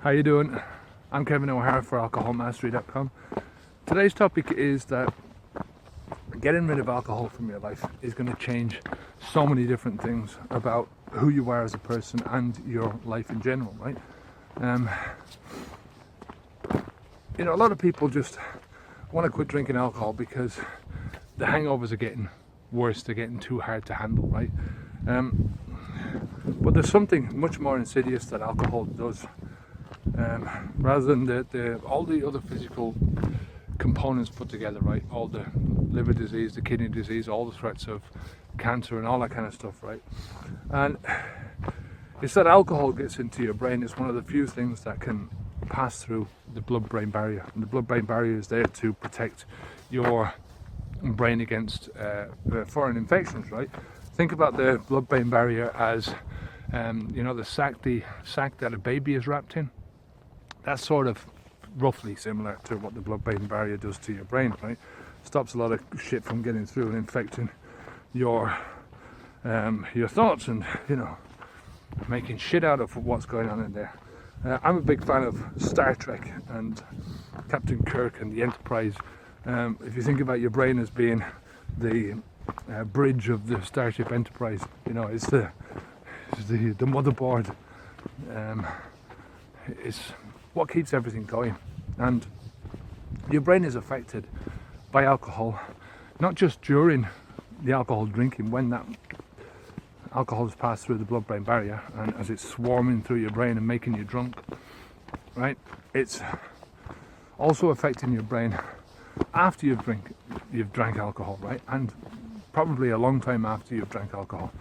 How you doing? I'm Kevin O'Hara for alcoholmastery.com. Today's topic is that getting rid of alcohol from your life is going to change so many different things about who you are as a person and your life in general, right? A lot of people just want to quit drinking alcohol because the hangovers are getting worse, they're getting too hard to handle, right? But there's something much more insidious that alcohol does. Rather than all the other physical components put together, right? All the liver disease, the kidney disease, all the threats of cancer and all that kind of stuff, right? And it's that alcohol gets into your brain. It's one of the few things that can pass through the blood-brain barrier. And the blood-brain barrier is there to protect your brain against foreign infections, right? Think about the blood-brain barrier as the sack that a baby is wrapped in. That's sort of roughly similar to what the blood-brain barrier does to your brain, right? Stops a lot of shit from getting through and infecting your thoughts and making shit out of what's going on in there. I'm a big fan of Star Trek and Captain Kirk and the Enterprise. If you think about your brain as being the bridge of the Starship Enterprise, it's the motherboard. It's what keeps everything going, and your brain is affected by alcohol, not just during the alcohol drinking, when that alcohol has passed through the blood-brain barrier and as it's swarming through your brain and making you drunk, right? It's also affecting your brain after you've drank alcohol, right? And probably a long time after you've drank alcohol.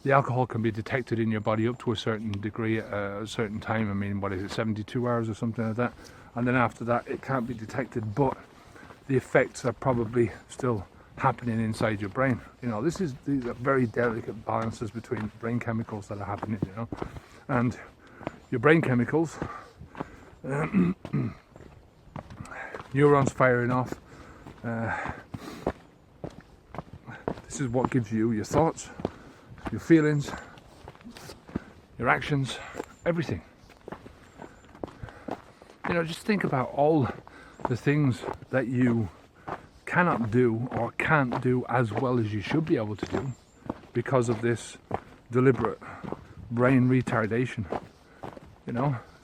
The alcohol can be detected in your body up to a certain degree at a certain time. I mean, what is it, 72 hours or something like that? And then after that, it can't be detected, but the effects are probably still happening inside your brain. These are very delicate balances between brain chemicals that are happening, and your brain chemicals, neurons firing off. This is what gives you your thoughts, your feelings, your actions, everything. Just think about all the things that you cannot do or can't do as well as you should be able to do because of this deliberate brain retardation.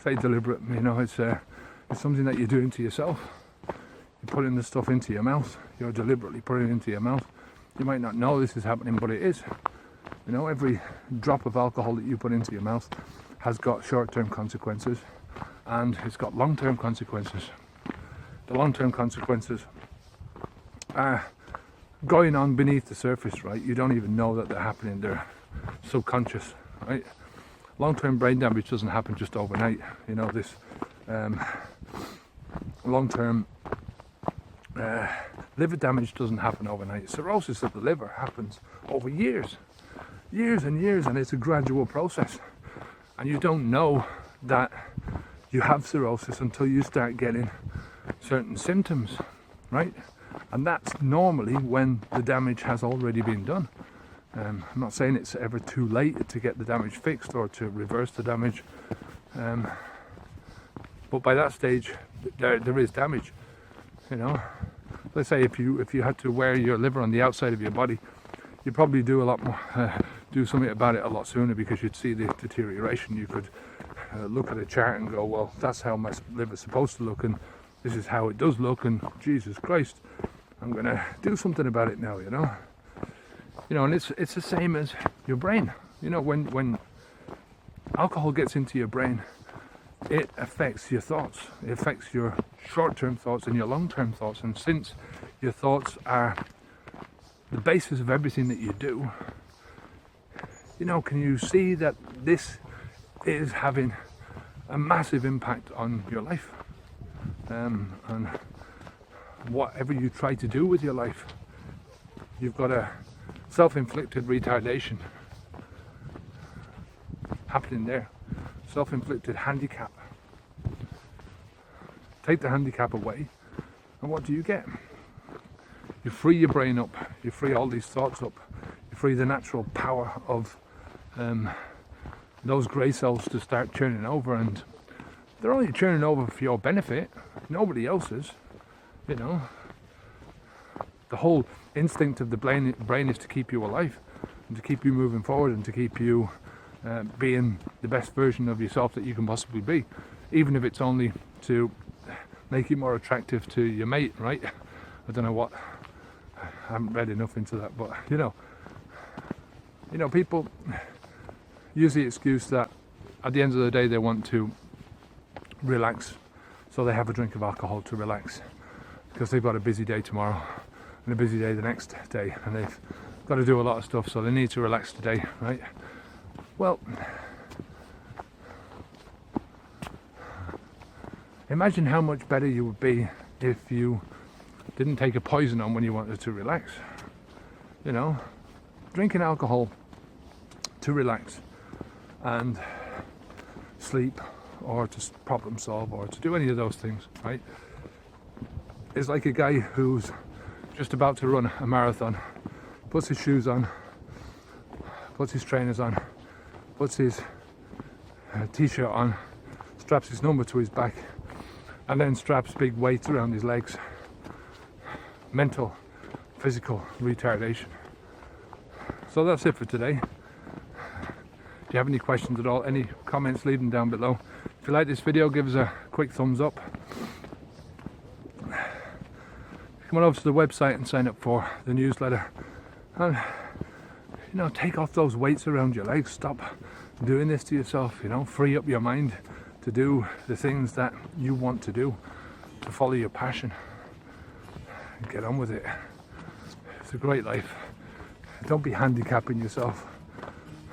Say deliberate, it's something that you're doing to yourself. You're putting the stuff into your mouth. You're deliberately putting it into your mouth. You might not know this is happening, but it is. Every drop of alcohol that you put into your mouth has got short-term consequences, and it's got long-term consequences. The long-term consequences are going on beneath the surface, right? You don't even know that they're happening. They're subconscious, right? Long-term brain damage doesn't happen just overnight. This long-term liver damage doesn't happen overnight. Cirrhosis of the liver happens over years and years, and it's a gradual process. And you don't know that you have cirrhosis until you start getting certain symptoms, right? And that's normally when the damage has already been done. I'm not saying it's ever too late to get the damage fixed or to reverse the damage, but by that stage there is damage. Let's say if you had to wear your liver on the outside of your body, you'd probably do a lot more, do something about it a lot sooner, because you'd see the deterioration. You could look at a chart and go, well, that's how my liver's supposed to look, and this is how it does look, and Jesus Christ, I'm gonna do something about it now. And it's the same as your brain. When alcohol gets into your brain, it affects your thoughts. It affects your short-term thoughts and your long-term thoughts. And since your thoughts are the basis of everything that you do, can you see that this is having a massive impact on your life, and whatever you try to do with your life? You've got a self-inflicted retardation happening there, self-inflicted handicap. Take the handicap away, and what do you get? You free your brain up, you free all these thoughts up, you free the natural power of those grey cells to start churning over, and they're only churning over for your benefit, nobody else's. You know, the whole instinct of the brain is to keep you alive and to keep you moving forward and to keep you being the best version of yourself that you can possibly be, even if it's only to make you more attractive to your mate, right? I don't know what, I haven't read enough into that, but you know, people use the excuse that at the end of the day they want to relax, so they have a drink of alcohol to relax because they've got a busy day tomorrow and a busy day the next day, and they've got to do a lot of stuff, so they need to relax today, right? Well, imagine how much better you would be if you didn't take a poison on when you wanted to relax. You know, drinking alcohol to relax and sleep, or to problem solve, or to do any of those things, right? It's like a guy who's just about to run a marathon, puts his shoes on, puts his trainers on, puts his t-shirt on, straps his number to his back, and then straps big weights around his legs. Mental, physical retardation. So that's it for today. If you have any questions at all, any comments, leave them down below. If you like this video, give us a quick thumbs up. Come on over to the website and sign up for the newsletter. And, you know, take off those weights around your legs. Stop doing this to yourself, you know. Free up your mind to do the things that you want to do, to follow your passion. Get on with it. It's a great life. Don't be handicapping yourself.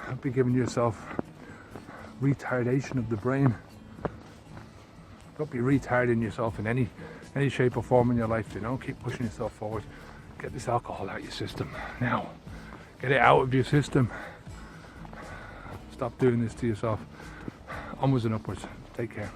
Don't be giving yourself retardation of the brain. Don't be retarding yourself in any shape or form in your life, you know. Keep pushing yourself forward. Get this alcohol out of your system now. Get it out of your system. Stop doing this to yourself. Onwards and upwards. Take care.